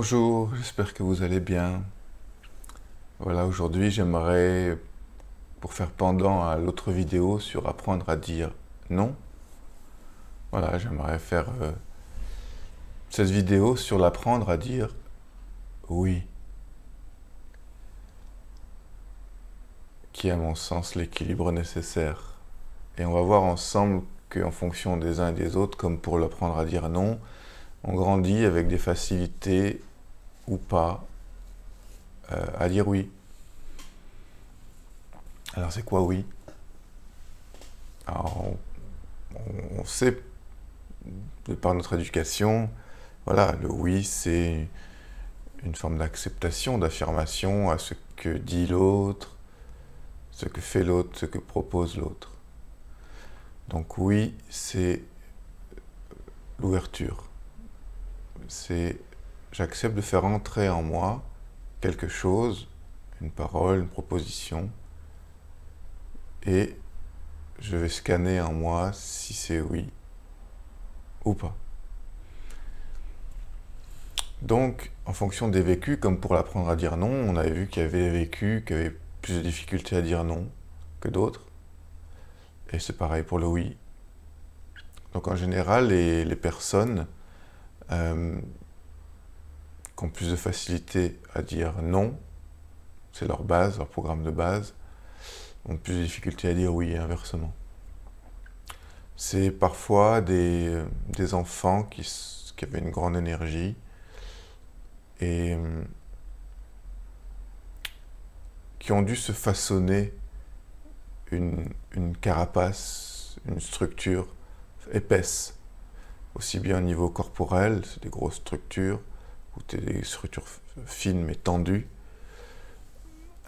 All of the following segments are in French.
Bonjour, j'espère que vous allez bien. Voilà, aujourd'hui j'aimerais, pour faire pendant à l'autre vidéo sur apprendre à dire non, voilà, j'aimerais faire cette vidéo sur l'apprendre à dire oui, qui est à mon sens l'équilibre nécessaire. Et on va voir ensemble qu'en fonction des uns et des autres, comme pour l'apprendre à dire non, on grandit avec des facilités ou pas à dire oui. Alors c'est quoi oui? Alors, on sait par notre éducation, voilà, le oui c'est une forme d'acceptation, d'affirmation à ce que dit l'autre, ce que fait l'autre, ce que propose l'autre. Donc oui, c'est l'ouverture. C'est j'accepte de faire entrer en moi quelque chose, une parole, une proposition, et je vais scanner en moi si c'est oui ou pas. Donc, en fonction des vécus, comme pour l'apprendre à dire non, on avait vu qu'il y avait des vécus qui avaient plus de difficultés à dire non que d'autres. Et c'est pareil pour le oui. Donc en général, les personnes qui ont plus de facilité à dire non, c'est leur base, leur programme de base, ont plus de difficulté à dire oui et inversement. C'est parfois des enfants qui avaient une grande énergie et qui ont dû se façonner une carapace, une structure épaisse, aussi bien au niveau corporel, c'est des grosses structures, ou des structures fines mais tendues,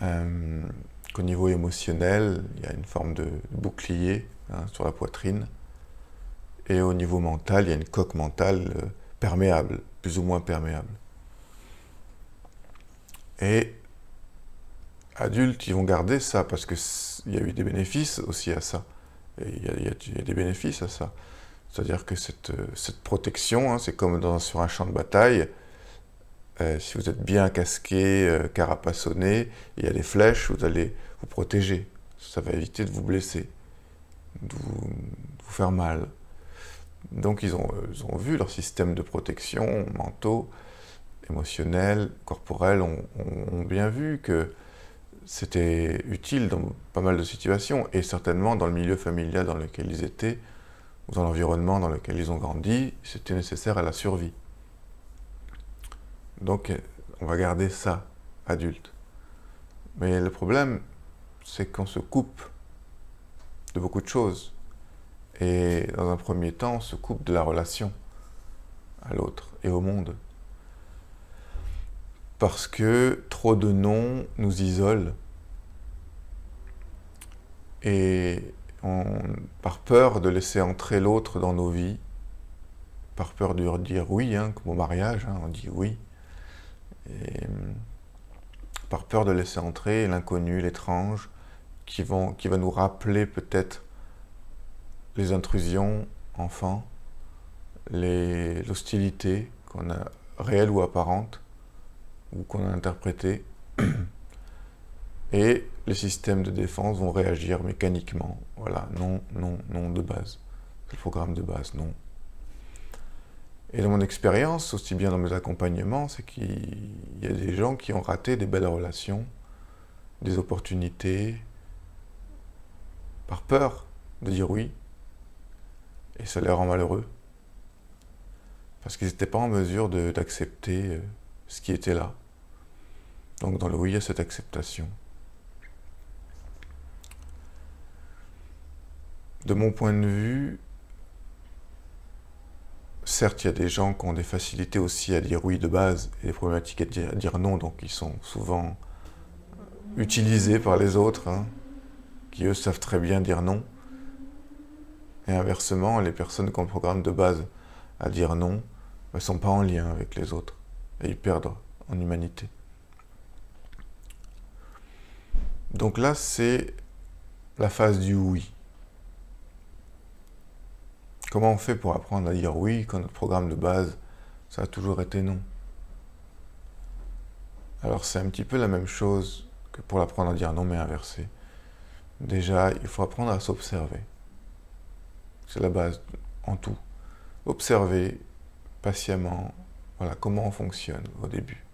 qu'au niveau émotionnel, il y a une forme de bouclier sur la poitrine, et au niveau mental, il y a une coque mentale perméable, plus ou moins perméable. Et adultes, ils vont garder ça, parce qu'il y a eu des bénéfices aussi à ça. Et il y a des bénéfices à ça. C'est-à-dire que cette protection, c'est comme sur un champ de bataille, si vous êtes bien casqué, carapassonné, il y a des flèches, vous allez vous protéger. Ça va éviter de vous blesser, de vous faire mal. Donc ils ont vu leur système de protection, mentaux, émotionnels, corporels, ont bien vu que c'était utile dans pas mal de situations, et certainement dans le milieu familial dans lequel ils étaient, ou dans l'environnement dans lequel ils ont grandi, c'était nécessaire à la survie. Donc on va garder ça, adulte. Mais le problème, c'est qu'on se coupe de beaucoup de choses. Et dans un premier temps, on se coupe de la relation à l'autre et au monde. Parce que trop de non nous isole. Et par peur de laisser entrer l'autre dans nos vies, par peur de dire oui, comme au mariage, on dit oui, et par peur de laisser entrer l'inconnu, l'étrange, qui va nous rappeler peut-être les intrusions enfants, l'hostilité qu'on a réelle ou apparente, ou qu'on a interprétée, et les systèmes de défense vont réagir mécaniquement. Voilà, non, non, non de base. C'est le programme de base, non. Et dans mon expérience, aussi bien dans mes accompagnements, c'est qu'il y a des gens qui ont raté des belles relations, des opportunités, par peur de dire oui, et ça les rend malheureux, parce qu'ils n'étaient pas en mesure d'accepter ce qui était là. Donc dans le oui, il y a cette acceptation. De mon point de vue, certes, il y a des gens qui ont des facilités aussi à dire oui de base, et des problématiques à dire non, donc ils sont souvent utilisés par les autres, qui eux savent très bien dire non. Et inversement, les personnes qui ont le programme de base à dire non ne sont pas en lien avec les autres, et ils perdent en humanité. Donc là, c'est la phase du oui. Comment on fait pour apprendre à dire oui quand notre programme de base, ça a toujours été non? Alors c'est un petit peu la même chose que pour l'apprendre à dire non, mais inversé. Déjà, il faut apprendre à s'observer. C'est la base en tout. Observer patiemment, voilà, comment on fonctionne au début.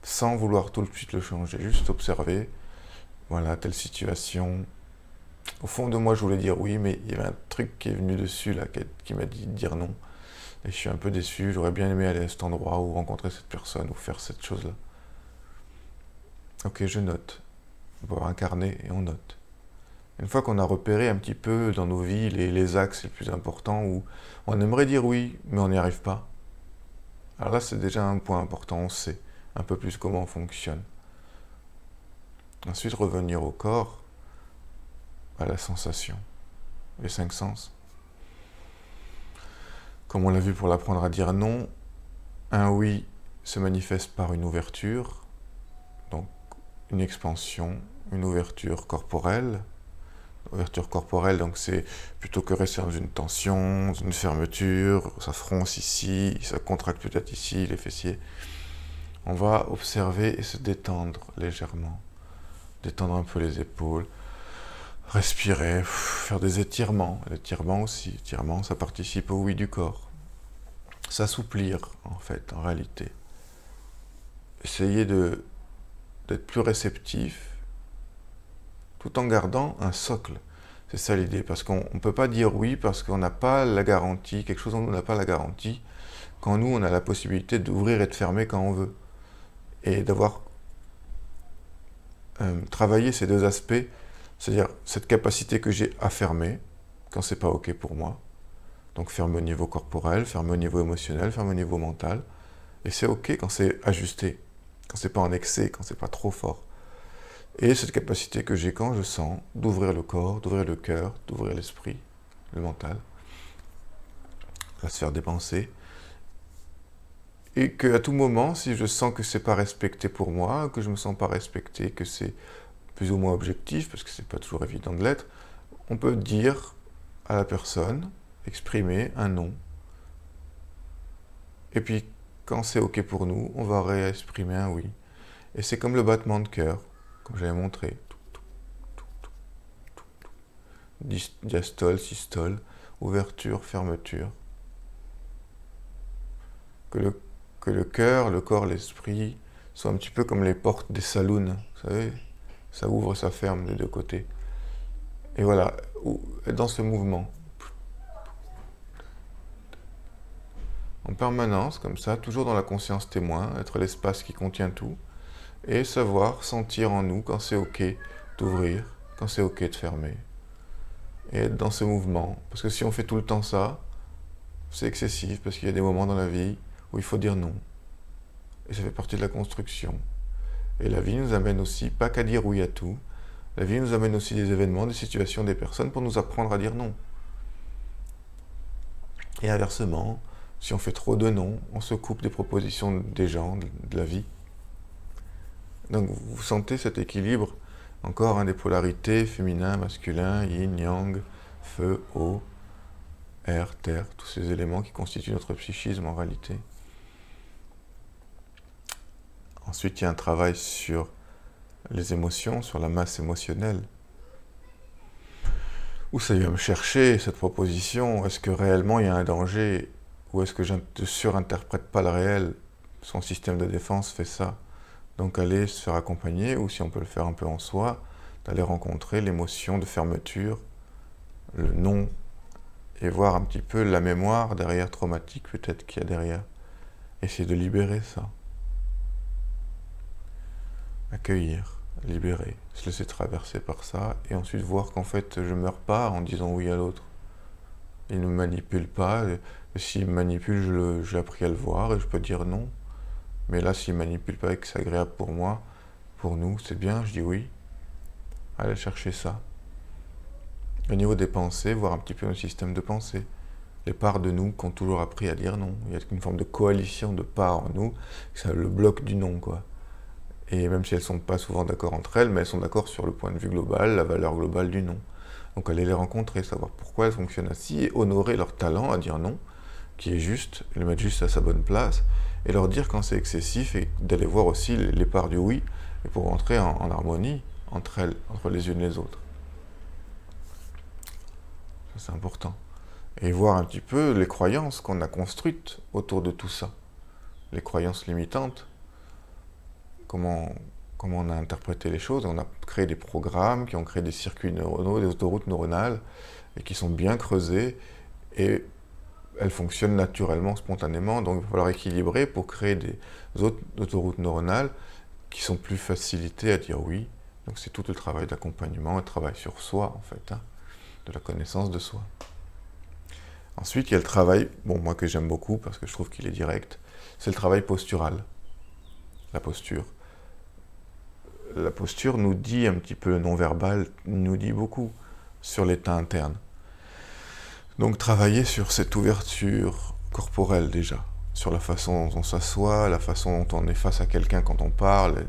Sans vouloir tout de suite le changer, juste observer, voilà, telle situation. Au fond de moi, je voulais dire oui, mais il y avait un truc qui est venu dessus, là, qui m'a dit de dire non. Et je suis un peu déçu, j'aurais bien aimé aller à cet endroit ou rencontrer cette personne ou faire cette chose-là. Ok, je note. On peut avoir un carnet et on note. Une fois qu'on a repéré un petit peu dans nos vies les axes les plus importants où on aimerait dire oui, mais on n'y arrive pas. Alors là, c'est déjà un point important, on sait un peu plus comment on fonctionne. Ensuite, revenir au corps, à la sensation, les 5 sens. Comme on l'a vu pour l'apprendre à dire non, un oui se manifeste par une ouverture, donc une expansion, une ouverture corporelle. Ouverture corporelle, donc c'est plutôt que rester dans une tension, une fermeture, ça fronce ici, ça contracte peut-être ici, les fessiers. On va observer et se détendre légèrement. Détendre un peu les épaules, respirer, faire des étirements. L'étirement aussi, l'étirement, ça participe au oui du corps. S'assouplir, en fait, en réalité. Essayer d'être plus réceptif, tout en gardant un socle. C'est ça l'idée, parce qu'on ne peut pas dire oui parce qu'on n'a pas la garantie, quelque chose en nous n'a pas la garantie, quand nous on a la possibilité d'ouvrir et de fermer quand on veut. Et d'avoir travaillé ces deux aspects, c'est-à-dire cette capacité que j'ai à fermer, quand c'est pas ok pour moi, donc fermer au niveau corporel, fermer au niveau émotionnel, fermer au niveau mental, et c'est ok quand c'est ajusté, quand c'est pas en excès, quand c'est pas trop fort. Et cette capacité que j'ai quand je sens d'ouvrir le corps, d'ouvrir le cœur, d'ouvrir l'esprit, le mental, la sphère des pensées. Et qu'à tout moment, si je sens que c'est pas respecté pour moi, que je me sens pas respecté, que c'est plus ou moins objectif, parce que c'est pas toujours évident de l'être, on peut dire à la personne, exprimer un non. Et puis, quand c'est ok pour nous, on va réexprimer un oui. Et c'est comme le battement de cœur, comme j'avais montré. Diastole, systole, ouverture, fermeture. Que le cœur, le corps, l'esprit soient un petit peu comme les portes des saloons, vous savez, ça ouvre, ça ferme des deux côtés. Et voilà, être dans ce mouvement. En permanence, comme ça, toujours dans la conscience témoin, être l'espace qui contient tout, et savoir sentir en nous quand c'est ok d'ouvrir, quand c'est ok de fermer. Et être dans ce mouvement. Parce que si on fait tout le temps ça, c'est excessif, parce qu'il y a des moments dans la vie où il faut dire non. Et ça fait partie de la construction. Et la vie nous amène aussi, pas qu'à dire oui à tout, la vie nous amène aussi des événements, des situations, des personnes pour nous apprendre à dire non. Et inversement, si on fait trop de non, on se coupe des propositions des gens, de la vie. Donc vous sentez cet équilibre, encore des polarités, féminin, masculin, yin, yang, feu, eau, air, terre, tous ces éléments qui constituent notre psychisme en réalité. Ensuite, il y a un travail sur les émotions, sur la masse émotionnelle. Où ça vient me chercher, cette proposition? Est-ce que réellement il y a un danger? Ou est-ce que je ne surinterprète pas le réel? Son système de défense fait ça. Donc aller se faire accompagner, ou si on peut le faire un peu en soi, d'aller rencontrer l'émotion de fermeture, le non, et voir un petit peu la mémoire derrière traumatique peut-être qu'il y a derrière. Essayer de libérer ça. Accueillir, libérer, se laisser traverser par ça, et ensuite voir qu'en fait je meurs pas en disant oui à l'autre. Il ne me manipule pas, et s'il me manipule, j'ai appris à le voir et je peux dire non. Mais là, s'il ne manipule pas et que c'est agréable pour moi, pour nous, c'est bien, je dis oui. Allez chercher ça. Au niveau des pensées, voir un petit peu nos systèmes de pensée. Les parts de nous qui ont toujours appris à dire non. Il y a une forme de coalition de parts en nous, c'est le bloc du non, quoi. Et même si elles ne sont pas souvent d'accord entre elles, mais elles sont d'accord sur le point de vue global, la valeur globale du non. Donc aller les rencontrer, savoir pourquoi elles fonctionnent ainsi, et honorer leur talent à dire non, qui est juste, et le mettre juste à sa bonne place, et leur dire quand c'est excessif et d'aller voir aussi les parts du oui et pour rentrer en harmonie entre elles, entre les unes et les autres. Ça, c'est important. Et voir un petit peu les croyances qu'on a construites autour de tout ça. Les croyances limitantes, comment on a interprété les choses. On a créé des programmes qui ont créé des circuits neuronaux, des autoroutes neuronales, et qui sont bien creusées, et elles fonctionnent naturellement, spontanément, donc il va falloir équilibrer pour créer des autres autoroutes neuronales qui sont plus facilitées à dire oui. Donc c'est tout le travail d'accompagnement, le travail sur soi, en fait, hein, de la connaissance de soi. Ensuite, il y a le travail, bon, moi que j'aime beaucoup, parce que je trouve qu'il est direct, c'est le travail postural, la posture. La posture nous dit un petit peu, le non-verbal nous dit beaucoup sur l'état interne. Donc travailler sur cette ouverture corporelle déjà, sur la façon dont on s'assoit, la façon dont on est face à quelqu'un quand on parle.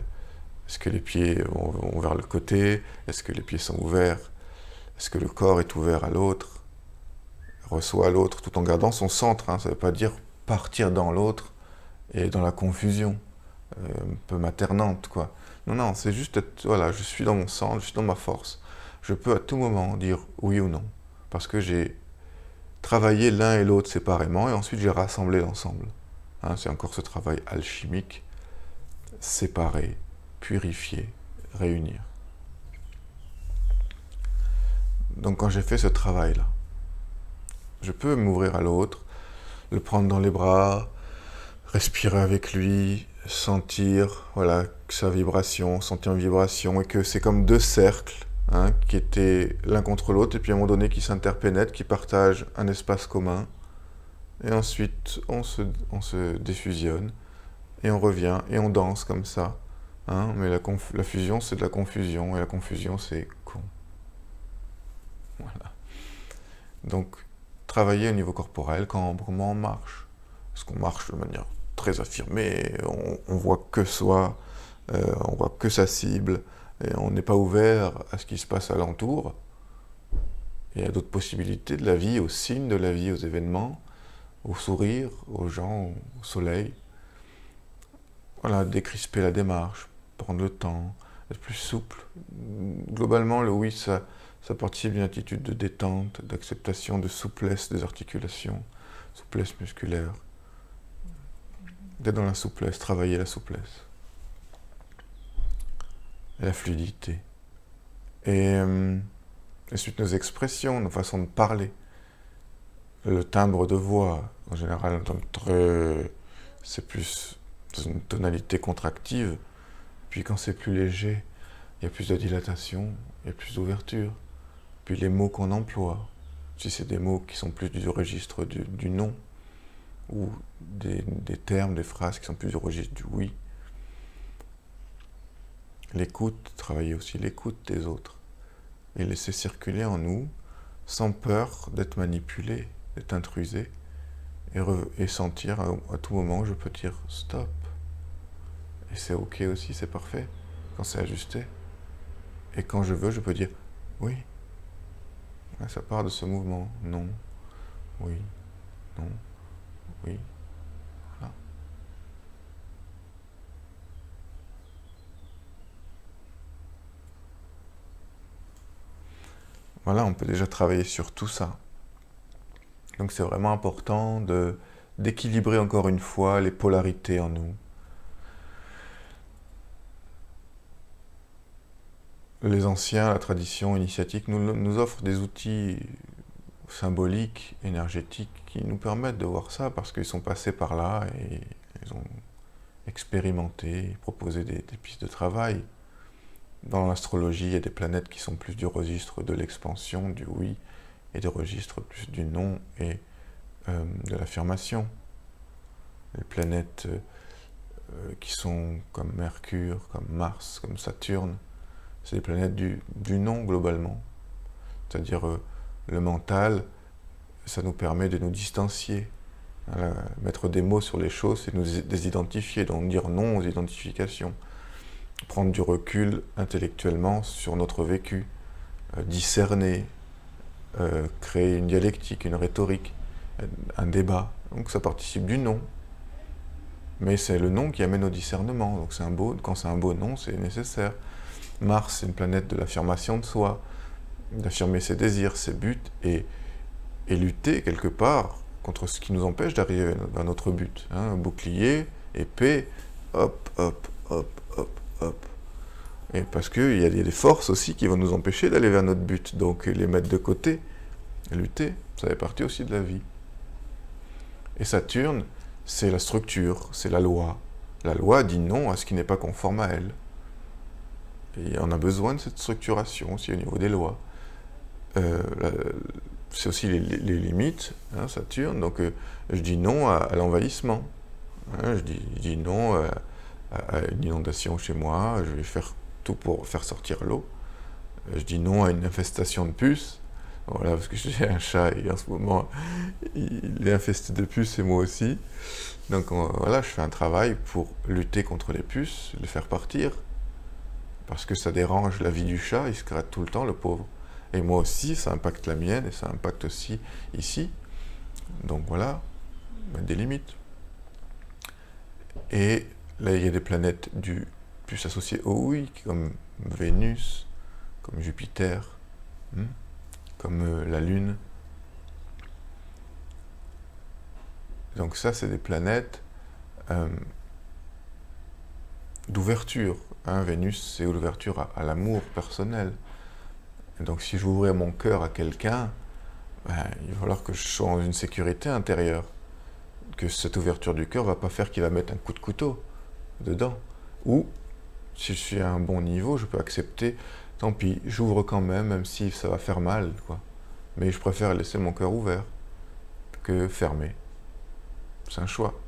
Est-ce que les pieds vont vers le côté? Est-ce que les pieds sont ouverts? Est-ce que le corps est ouvert à l'autre? Reçoit l'autre tout en gardant son centre, hein. Ça ne veut pas dire partir dans l'autre et dans la confusion, un peu maternante, quoi. Non, non, c'est juste être, voilà, je suis dans mon centre, je suis dans ma force. Je peux à tout moment dire oui ou non, parce que j'ai travaillé l'un et l'autre séparément, et ensuite j'ai rassemblé l'ensemble. Hein, c'est encore ce travail alchimique, séparer, purifier, réunir. Donc quand j'ai fait ce travail-là, je peux m'ouvrir à l'autre, le prendre dans les bras, respirer avec lui, sentir voilà, sa vibration, sentir une vibration, et que c'est comme deux cercles, hein, qui étaient l'un contre l'autre, et puis à un moment donné qui s'interpénètrent, qui partagent un espace commun, et ensuite on se défusionne, et on revient, et on danse comme ça. Hein, mais la fusion, c'est de la confusion, et la confusion, c'est con. Voilà. Donc, travailler au niveau corporel quand vraiment on marche. Parce qu'on marche de manière très affirmée, on voit que soi, on voit que sa cible, et on n'est pas ouvert à ce qui se passe alentour. Il y a d'autres possibilités de la vie, aux signes de la vie, aux événements, au sourire, aux gens, au soleil. Voilà, décrisper la démarche, prendre le temps, être plus souple. Globalement, le oui, ça participe d'une attitude de détente, d'acceptation, de souplesse des articulations, souplesse musculaire. D'être dans la souplesse, travailler la souplesse. Et la fluidité. Et ensuite nos expressions, nos façons de parler. Le timbre de voix, en général, c'est plus dans une tonalité contractive. Puis quand c'est plus léger, il y a plus de dilatation, il y a plus d'ouverture. Puis les mots qu'on emploie, si c'est des mots qui sont plus du registre du non, ou des termes, des phrases qui sont plus du registre du oui. L'écoute, travailler aussi l'écoute des autres, et laisser circuler en nous, sans peur d'être manipulé, d'être intrusé, et sentir à tout moment, je peux dire stop. Et c'est ok aussi, c'est parfait, quand c'est ajusté. Et quand je veux, je peux dire oui. Ça part de ce mouvement. Non, oui, non, oui. Voilà. Voilà, on peut déjà travailler sur tout ça. Donc c'est vraiment important d'équilibrer encore une fois les polarités en nous. Les anciens, la tradition initiatique nous offrent des outils symboliques, énergétiques, qui nous permettent de voir ça, parce qu'ils sont passés par là et ils ont expérimenté, proposé des pistes de travail. Dans l'astrologie, il y a des planètes qui sont plus du registre de l'expansion, du oui, et des registres plus du non et de l'affirmation. Les planètes qui sont comme Mercure, comme Mars, comme Saturne, c'est des planètes du non globalement. C'est-à-dire le mental, ça nous permet de nous distancier. Voilà, mettre des mots sur les choses, c'est nous désidentifier, donc dire non aux identifications. Prendre du recul intellectuellement sur notre vécu, discerner, créer une dialectique, une rhétorique, un débat. Donc ça participe du non. Mais c'est le non qui amène au discernement. Donc quand c'est un beau non, c'est nécessaire. Mars, c'est une planète de l'affirmation de soi, d'affirmer ses désirs, ses buts, et lutter quelque part contre ce qui nous empêche d'arriver à notre but. Hein, bouclier, épée, hop, hop, hop, hop, hop. Et parce qu'il y a des forces aussi qui vont nous empêcher d'aller vers notre but. Donc les mettre de côté, lutter, ça fait partie aussi de la vie. Et Saturne, c'est la structure, c'est la loi. La loi dit non à ce qui n'est pas conforme à elle. Et on a besoin de cette structuration aussi au niveau des lois. C'est aussi les limites, hein, Saturne. Donc je dis non à l'envahissement. Hein, je dis non à une inondation chez moi. Je vais faire tout pour faire sortir l'eau. Je dis non à une infestation de puces. Voilà, parce que j'ai un chat et en ce moment, il est infesté de puces et moi aussi. Donc voilà, je fais un travail pour lutter contre les puces, les faire partir. Parce que ça dérange la vie du chat, il se gratte tout le temps, le pauvre. Et moi aussi, ça impacte la mienne et ça impacte aussi ici. Donc voilà, des limites. Et là, il y a des planètes plus associées au oui, comme Vénus, comme Jupiter, comme la Lune. Donc ça, c'est des planètes d'ouverture. Hein, Vénus, c'est l'ouverture à l'amour personnel. Et donc si j'ouvrais mon cœur à quelqu'un, il va falloir que je sois dans une sécurité intérieure. Que cette ouverture du cœur ne va pas faire qu'il va mettre un coup de couteau dedans. Ou, si je suis à un bon niveau, je peux accepter, tant pis, j'ouvre quand même, même si ça va faire mal, quoi. Mais je préfère laisser mon cœur ouvert que fermé. C'est un choix.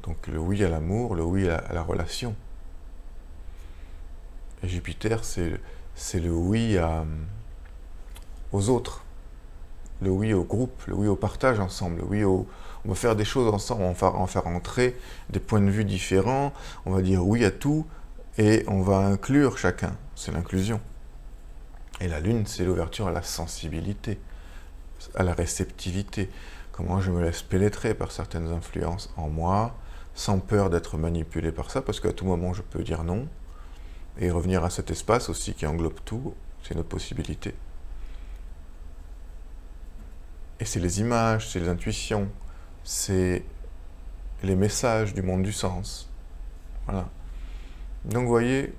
Donc le oui à l'amour, le oui à la relation. Et Jupiter, c'est le oui aux autres, le oui au groupe, le oui au partage ensemble, le oui on va faire des choses ensemble, on va en faire entrer des points de vue différents, on va dire oui à tout, et on va inclure chacun, c'est l'inclusion. Et la Lune, c'est l'ouverture à la sensibilité, à la réceptivité, comment je me laisse pénétrer par certaines influences en moi, sans peur d'être manipulé par ça, parce qu'à tout moment je peux dire non, et revenir à cet espace aussi qui englobe tout, c'est une autre possibilité. Et c'est les images, c'est les intuitions, c'est les messages du monde du sens. Voilà. Donc vous voyez,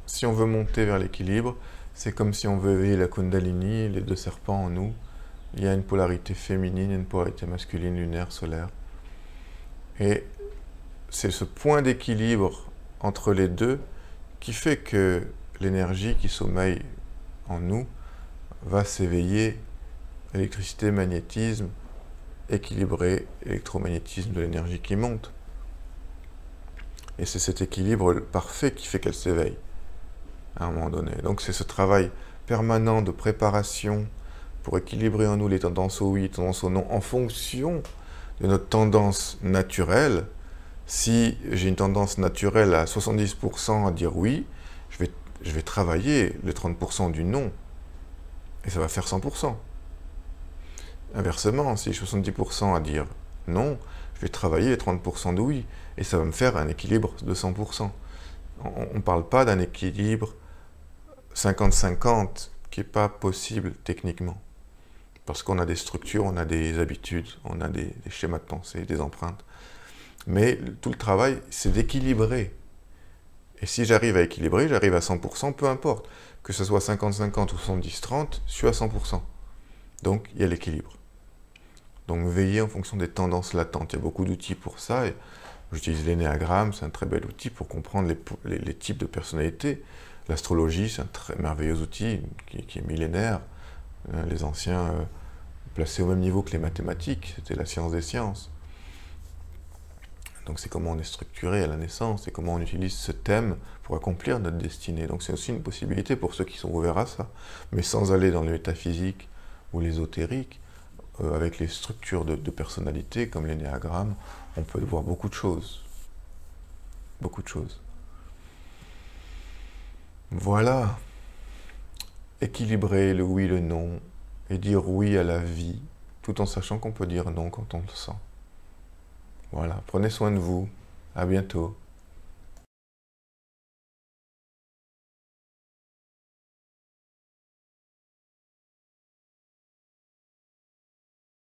si on veut monter vers l'équilibre, c'est comme si on veut éveiller la Kundalini, les deux serpents en nous. Il y a une polarité féminine et une polarité masculine, lunaire, solaire. Et c'est ce point d'équilibre entre les deux qui fait que l'énergie qui sommeille en nous va s'éveiller, électricité, magnétisme, équilibré, électromagnétisme de l'énergie qui monte. Et c'est cet équilibre parfait qui fait qu'elle s'éveille, à un moment donné. Donc c'est ce travail permanent de préparation pour équilibrer en nous les tendances au oui, les tendances au non, en fonction de notre tendance naturelle. Si j'ai une tendance naturelle à 70% à dire oui, je vais travailler les 30% du non, et ça va faire 100%. Inversement, si j'ai 70% à dire non, je vais travailler les 30% de oui, et ça va me faire un équilibre de 100%. On ne parle pas d'un équilibre 50-50 qui n'est pas possible techniquement. Parce qu'on a des structures, on a des habitudes, on a des schémas de pensée, des empreintes. Mais tout le travail, c'est d'équilibrer. Et si j'arrive à équilibrer, j'arrive à 100%, peu importe. Que ce soit 50-50 ou 70-30, je suis à 100%. Donc, il y a l'équilibre. Donc, veiller en fonction des tendances latentes. Il y a beaucoup d'outils pour ça. J'utilise l'énéagramme, c'est un très bel outil pour comprendre les types de personnalités. L'astrologie, c'est un très merveilleux outil qui est millénaire. Les anciens plaçaient au même niveau que les mathématiques. C'était la science des sciences. Donc c'est comment on est structuré à la naissance et comment on utilise ce thème pour accomplir notre destinée. Donc c'est aussi une possibilité pour ceux qui sont ouverts à ça, mais sans aller dans le métaphysique ou l'ésotérique, avec les structures de personnalité comme l'énéagramme, on peut voir beaucoup de choses. Beaucoup de choses. Voilà. Équilibrer le oui, le non, et dire oui à la vie, tout en sachant qu'on peut dire non quand on le sent. Voilà, prenez soin de vous. À bientôt.